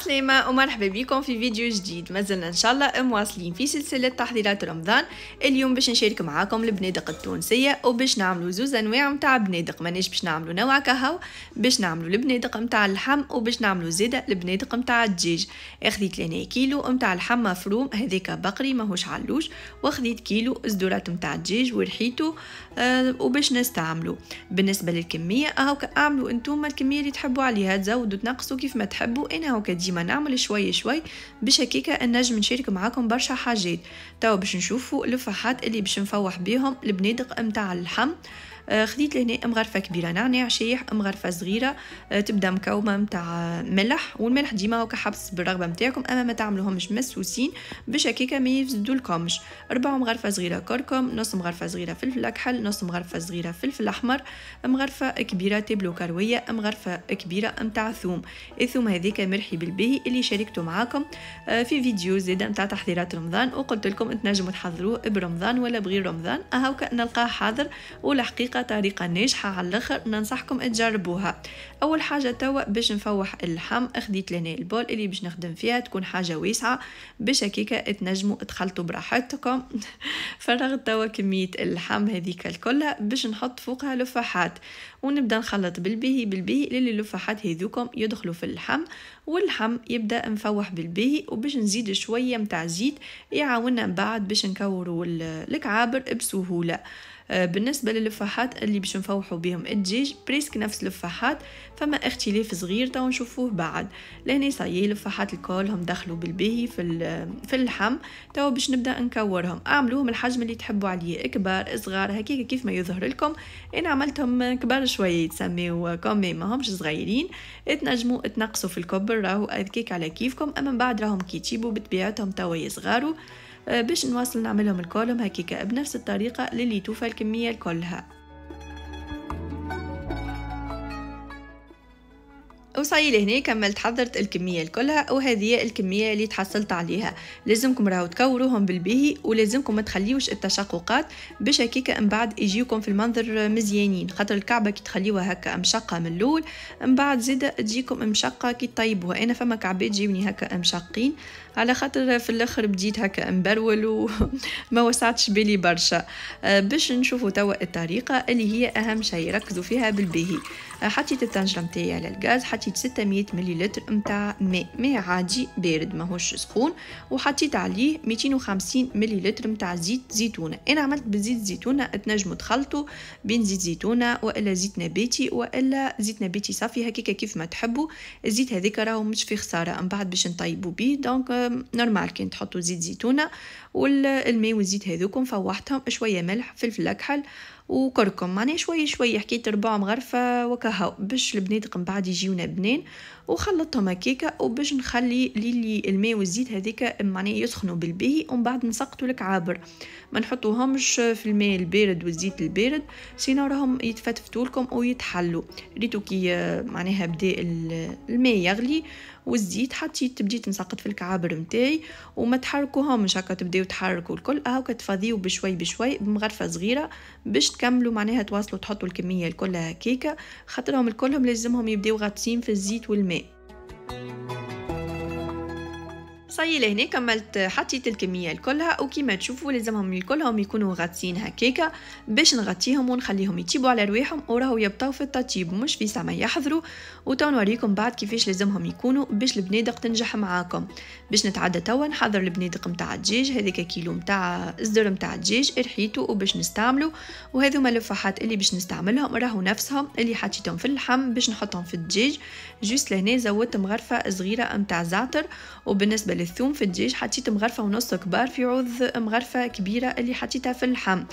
عسلامة ومرحبا بكم في فيديو جديد. مازلنا ان شاء الله مواصلين في سلسلة تحضيرات رمضان. اليوم باش نشارك معاكم البنادق التونسية وباش نعملوا زوز انواع متاع بنادق، مانيش باش نعملوا نوع كهو، باش نعملوا البنادق متاع اللحم وباش نعملوا زيادة البنادق متاع الدجاج. اخذيت لنا كيلو متاع اللحم مفروم، هذاك بقري ماهوش علوش، واخذيت كيلو صدورات متاع الدجاج ورحيته وباش نستعملوا. بالنسبة للكمية هاوكا اعملوا انتم الكمية اللي تحبوا عليها، تزودوا تنقصوا كيف ما تحبوا. انا هاوكا ديما نعمل شوي شوي باش هكاكا نجم نشارك معاكم برشا حاجات. توا باش نشوفوا اللفاحات اللي باش نفوح بيهم البنادق متاع اللحم. خديت لهنا مغرفه كبيره نعناع شايح، مغرفه صغيره تبدا مكومه متاع ملح، والملح ديما هكا حبس بالرغبه نتاعكم، اما ما تعملوهمش مسوسين باش هكاكا ما يفسدولكمش. 4 مغرفه صغيره كركم، نص مغرفه صغيره فلفل اكحل، نص مغرفه صغيره فلفل احمر، مغرفه كبيره تبلو كرويه، مغرفه كبيره متاع ثوم. الثوم هذيك مرحي بالباهي اللي شاركته معاكم في فيديو زيد متاع تحضيرات رمضان، وقلت لكم تنجموا تحضروه برمضان ولا بغير رمضان، هاوكا نلقاه حاضر والحقيقه طريقه ناجحه على الاخر، ننصحكم تجربوها. اول حاجه توا باش نفوح اللحم، اخديت لنا البول اللي باش نخدم فيها تكون حاجه واسعه باش هكاكا تنجموا تخلطوا براحتكم. فرغت توا كميه اللحم هذيك الكلها باش نحط فوقها لفاحات، ونبدا نخلط بالباهي للي اللفاحات هذوكم يدخلوا في اللحم، واللحم يبدا مفوح بالباهي. وباش نزيد شويه متاع زيت يعاوننا بعد باش نكوروا الكعابر بسهوله. بالنسبه للفاحات اللي باش نفوحوا بهم الدجاج بريسك نفس اللفاحات، فما اختلاف صغير تو نشوفوه بعد. لهنا صايي اللفاحات الكلهم دخلوا بالباهي في اللحم. تو باش نبدا نكورهم، اعملوهم الحجم اللي تحبوا عليه، كبار صغار هكاك كيف ما يظهر لكم. انا عملتهم كبار شويه يتسميوا كومي، ماهمش صغيرين، تنجموا تنقصوا في الكبر راهو هكاك على كيفكم، اما من بعد راهم كي تجيبوا بطبيعتهم توا يصغروا. باش نواصل نعملهم الكلهم هكاكا بنفس الطريقه للي توفى الكميه كلها. وصايل هنا كملت حضرت الكميه كلها، وهذه الكميه اللي تحصلت عليها. لازمكم راهو تكوروهم بالباهي، ولازمكم ما تخليوش التشققات باش هكاكا من بعد يجيوكم في المنظر مزيانين، خاطر الكعبه كي تخليوها هكا مشقه من الاول من بعد زيد تجيكم مشقه كي طيبوها. انا فما كعبات جيوني هكا مشقين على خاطر في الاخر بديت هكا مبرول وما وسعتش بالي برشا. باش نشوفوا توا الطريقه اللي هي اهم شيء ركزوا فيها بالباهي. حطيت الطنجره نتاعي على الغاز، حطيت 600 مليلتر نتاع ماء عادي بارد ماهوش سخون، وحطيت عليه 250 مليلتر نتاع زيت زيتونه. انا عملت بزيت زيتونه، تنجموا تخلطوا بين زيت زيتونه والا زيت نباتي والا زيت نباتي صافي هكاكا كيف ما تحبوا. الزيت هذاك راهو مش في خساره من بعد باش نطيبوا بيه، دونك نورمال كي تحطوا زيت زيتونه والماء والزيت هذوكم فوحتهم شويه ملح فلفل اكحل وكركم، معناها شويه شويه حكيت 4 مغرفه وكهو باش البنادق من بعد يجيونا بنين. وخلطتهم هكاكا وباش نخلي لي الماء والزيت هذيك معناها يسخنوا بالباهي، ومن بعد نسقطوا الكعابر، ما نحطوهمش في الماء البارد والزيت البارد سينو راهم يتفتفتوا لكم ويتحلوا. ريتو كي معناها بدا الماء يغلي والزيت حطيت بديت نسقط في الكعابر نتاعي، وما تحركوهمش هكا تبداو تحركوا الكل، هاكا تفضيو بشوي بشوي بمغرفه صغيره باش تكملوا معناها تواصلوا تحطوا الكميه الكلها هكاكا، خاطرهم الكلهم لازمهم يبداو غاطسين في الزيت والماء. صايي لهنا كملت حطيت الكميه الكلها، وكيما تشوفوا لازمهم الكلهم يكونوا غاطسين هكاكا باش نغطيهم ونخليهم يطيبوا على رواحهم وراهو يبطاو في التطيب مش في سما يحضروا. وتو نوريكم بعد كيفاش لازمهم يكونوا باش البنادق تنجح معاكم. باش نتعدى توا نحضر البنادق نتاع الدجاج، هذاك كيلو نتاع صدر نتاع الدجاج رحيته وباش نستعملوا، وهذوما اللفاحات اللي باش نستعملهم راهو نفسهم اللي حطيتهم في اللحم باش نحطهم في الدجاج. جوست لهنا زودت مغرفه صغيره نتاع زعتر، وبالنسبه للثوم في الدجاج حطيت مغرفه ونص كبار في عوض مغرفه كبيره اللي حطيتها في اللحم.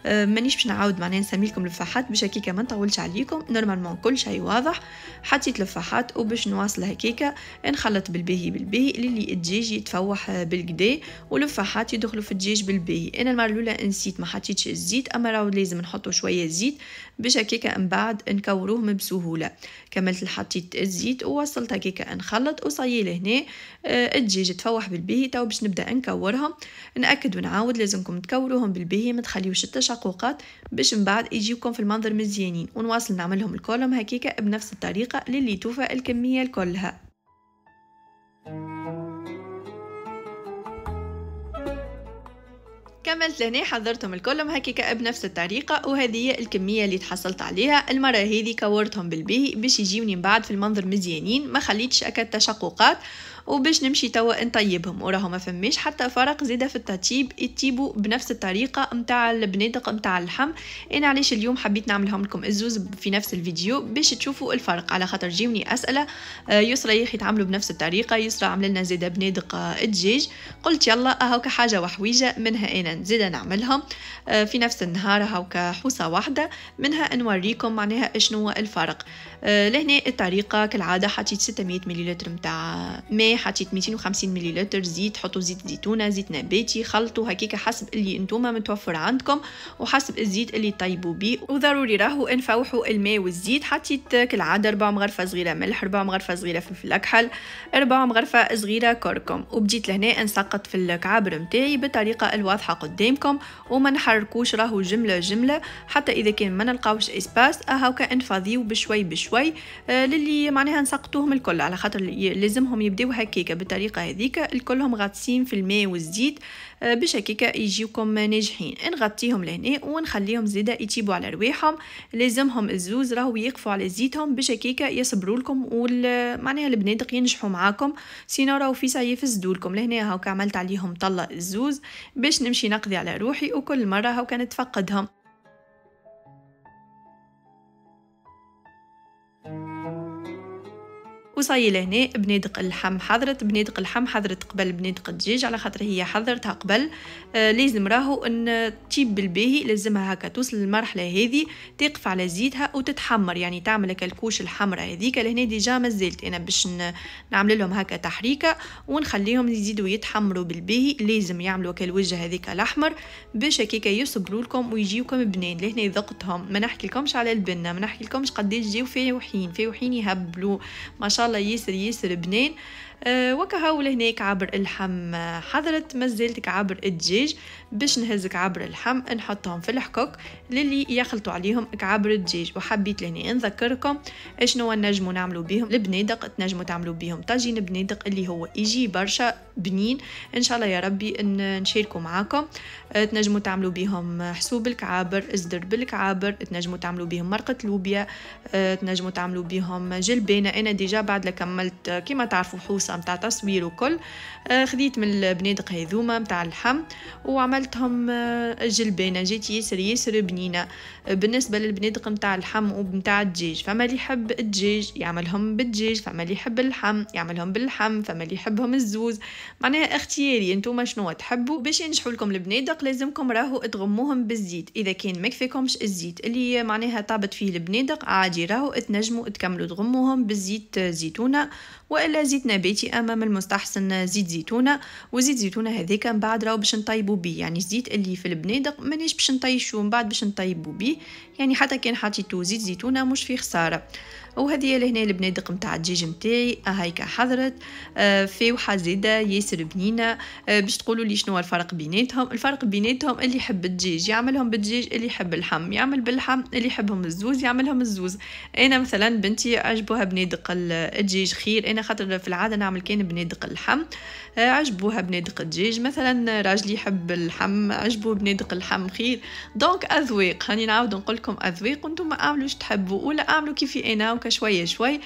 مانيش باش نعاود معناها نسمي لكم لفاحات باش هكاكا ما نطولش عليكم، نورمالمون كل شيء واضح. حطيت لفاحات وباش نواصل هكاكا نخلط بالباهي للي الدجاج يتفوح بالكدا ولفاحات يدخلوا في الدجاج بالباهي. انا المره الاولى نسيت ما حطيتش الزيت، اما راهو لازم نحطوا شويه زيت باش هكاكا من بعد نكوروهم بسهوله. كملت حطيت الزيت ووصلت هكاكا نخلط وصايي لهنا الدجاج تفوح بالباهي. تو باش نبدا نكورهم، ناكد ونعاود لازمكم تكوروهم بالباهي ما تخليوش التشققات باش من بعد يجيوكم في المنظر مزيانين. ونواصل نعملهم الكلهم هكاكا بنفس الطريقه للي توفى الكميه كلها. كملت لهنا حضرتهم الكلهم هكاكا بنفس الطريقة، وهذه هي الكمية اللي تحصلت عليها. المرة هذه كورتهم بالباهي باش يجيوني من بعد في المنظر مزيانين، ما خليتش أكد تشققات، وباش نمشي توا نطيبهم وراهم ما فماش حتى فرق زيادة في التطيب، يطيبوا بنفس الطريقة متاع البنادق متاع اللحم. انا علاش اليوم حبيت نعملهم لكم الزوز في نفس الفيديو باش تشوفوا الفرق، على خاطر جيوني اسئله يسرى يا اخي تعملوا بنفس الطريقه، يسرى عمل لنا زيادة بنادق الدجاج، قلت يلا هاكا حاجه وحويجه منها انا نزيد نعملهم في نفس النهار هاكا حوصه واحده، منها نوريكم معناها شنو الفرق. لهنا الطريقه كالعاده حطيت 600 مليلتر متاع ماء، حطيت 250 مليلتر زيت، حطوا زيت زيتونه، زيت نباتي، خلطوا هكاكا حسب اللي انتوما متوفر عندكم وحسب الزيت اللي طيبوا بيه. وضروري راهو نفوحوا الماء والزيت. حطيت كالعاده 4 مغرفه صغيره ملح، 4 مغرفه صغيره فلفل اكحل، 4 مغرفه صغيره كركم، وبديت لهنا نسقط في الكعابر نتاعي بالطريقه الواضحه قدامكم، وما نحركوش راهو جمله جمله حتى اذا كان ما نلقاوش اسباس هاكا نفضيو بشوي بشوي للي معناها نسقطوهم الكل، على خاطر لازمهم يبداو هكاكا بالطريقه هذيك الكلهم غاطسين في الماء والزيت باش هكاكا يجيوكم ناجحين. نغطيهم لهنا ونخليهم زيدا يطيبوا على رواحهم، لازمهم الزوز راهو يقفوا على زيتهم باش هكاكا يصبروا لكم معناها البنادق ينجحوا معاكم، سينو راهو في ساعه يفسدوا لكم. لهنا هاكا عملت عليهم طله الزوز باش نمشي نقضي على روحي، وكل مره هاكا نتفقدهم. وصاي لهنا بنادق اللحم حضرت، بنادق اللحم حضرت قبل بنادق الدجاج على خاطر هي حضرتها قبل. لازم راهو ان تطيب بالباهي، لازمها هكا توصل للمرحله هذه تقف على زيتها وتتحمر، يعني تعمل الكوش الحمراء هذيك. لهنا ديجا مازلت انا باش نعمل لهم هكا تحريكه ونخليهم يزيدوا يتحمروا بالباهي، لازم يعملوا الوجه هذيك الاحمر باش هكاكا يصبروا لكم ويجيوكم بنين. لهنا ذقتهم، ما نحكي لكمش على البنه، ما نحكي لكمش قداش جاو فايحين يهبلوا ما شاء الله، ياسر بنين. وكهو لهنا كعبر اللحم حضرت، مازلت كعبر الدجاج باش نهز كعبر اللحم نحطهم في الحكوك للي يخلطوا عليهم كعبر الدجاج. وحبيت لهنا نذكركم شنو نجموا نعملوا بهم البنادق، تنجموا تعملوا بهم طاجين بنادق اللي هو يجي برشا بنين ان شاء الله يا ربي نشاركوا معاكم. تنجموا تعملوا بهم حسوب الكعابر، ازدر بالكعابر، تنجموا تعملوا بهم مرقه لوبيا، تنجموا تعملوا بهم جلبانه. انا ديجا بعد لا كملت كيما تعرفوا حوصه متاع تصوير وكل، خديت من البنادق هذوما متاع اللحم وعملتهم جلبانه، جات ياسر بنينه. بالنسبه للبنادق متاع اللحم ومتاع الدجاج، فما اللي يحب الدجاج يعملهم بالدجاج، فما اللي يحب اللحم يعملهم باللحم، فما اللي يحبهم الزوز، معناها اختياري انتوما شنو تحبوا. باش ينجحوا لكم البنادق لازمكم راهو تغموهم بالزيت، اذا كان ما كفاكمش الزيت اللي معناها طابت فيه البنادق عادي راهو تنجموا تكملوا تغموهم بالزيت زيتونه والا زيت نباتي، امام المستحسن زيت زيتونه. وزيت زيتونه هذاك من بعد راهو باش نطيبوا بيه، يعني الزيت اللي في البنادق مانيش باش نطيشوه من بعد باش نطيبوا بيه، يعني حتى كان حطيتو زيت زيتونه مش فيه خساره. وهذه لهنا البنادق نتاع الدجاج نتاعي هايكا حضرت فاوحه زاده ياسر بنينه. باش تقولوا لي شنو الفرق بيناتهم؟ الفرق بيناتهم اللي يحب الدجاج يعملهم بالدجاج، اللي يحب اللحم يعمل باللحم، اللي يحبهم الزوز يعملهم الزوز. انا مثلا بنتي عجبوها بنادق الدجاج خير، انا خاطر في العاده نعمل كان بنادق اللحم، عجبوها بنادق الدجاج. مثلا راجلي يحب اللحم عجبوه بنادق اللحم خير. دونك اذواق، هاني نعاود نقول لكم اذواق، وانتم اعملوا واش تحبوا ولا اعملوا كيفي انا شويه شوي.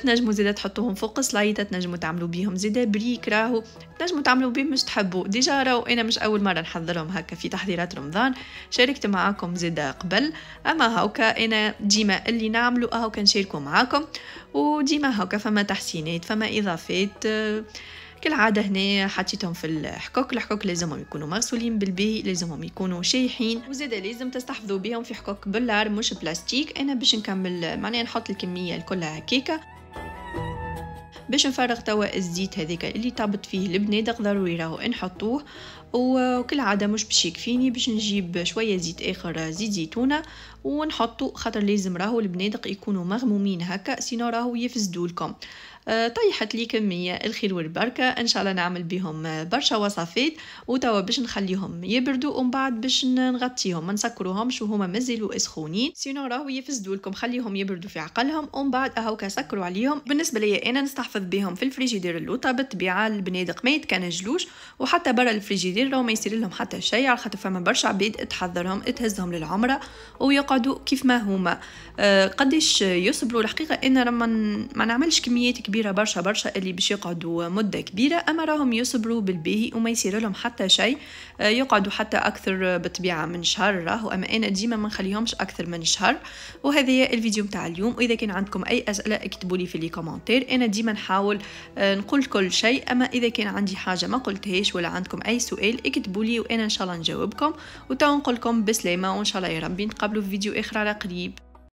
تنجموا زيدا تحطوهم فوق سلايطه، تنجموا تعملوا بيهم زيدا بريك، راهو تنجموا تعملوا بيهم مش تحبوا. ديجا راهو انا مش اول مره نحضرهم هكا في تحضيرات رمضان، شاركت معاكم زيدا قبل، اما هاكا انا ديما اللي نعملوا هاكا نشاركوا معاكم، وديما هاكا فما تحسينات فما اضافات. كالعادة هنا حطيتهم في الحكوك لازمهم يكونوا مغسولين بالباهي، لازمهم يكونوا شايحين، وزيدا لازم تستحفظوا بهم في حكوك بلار مش بلاستيك. انا باش نكمل معناها نحط الكمية الكلها هكاكا باش نفرغ توا الزيت هذيك اللي طابت فيه البنادق، ضروري راهو نحطوه. وكل عاده مش باش يكفيني، باش نجيب شويه زيت اخر زيت زيتونه ونحطو، خاطر لازم راهو البنادق يكونوا مغمومين هكا سينو راهو يفسدوا لكم. طيحت لي كمية الخير والبركة. ان شاء الله نعمل بهم برشا وصفات، وتوا باش نخليهم يبردوا ومن بعد باش نغطيهم، ما نسكروهمش وهما مازالوا سخونين، سينو راهو يفسدوا لكم. خليهم يبردوا في عقلهم ومن بعد هاكا سكروا عليهم. بالنسبه لي انا نستحفظ بهم في الفريجيدير اللوطه، بالطبيعه البنادق ما يتكنجلوش، وحتى برا الفريجيدير راهو ما يصير لهم حتى شيء، على خاطر فما برشا عباد تحضرهم تهزهم للعمره ويقعدوا كيف ما هما. قديش يصبروا الحقيقه انا ما نعملش كميات كبيره برشا اللي باش يقعدوا مده كبيره، اما راهم يصبروا بالباهي وما يصير لهم حتى شيء، يقعدوا حتى اكثر بالطبيعه من شهر راهو، اما انا ديما ما نخليهمش اكثر من شهر. وهذا هي الفيديو متاع اليوم، واذا كان عندكم اي اسئله اكتبوا لي في لي كومنتير، انا ديما نحاول نقول كل شيء، اما اذا كان عندي حاجه ما قلتهاش ولا عندكم اي سؤال اكتبوا لي وانا ان شاء الله نجاوبكم. وتو نقول لكم بسلامه، وان شاء الله يا ربي نتقابلوا في فيديو اخر على قريب.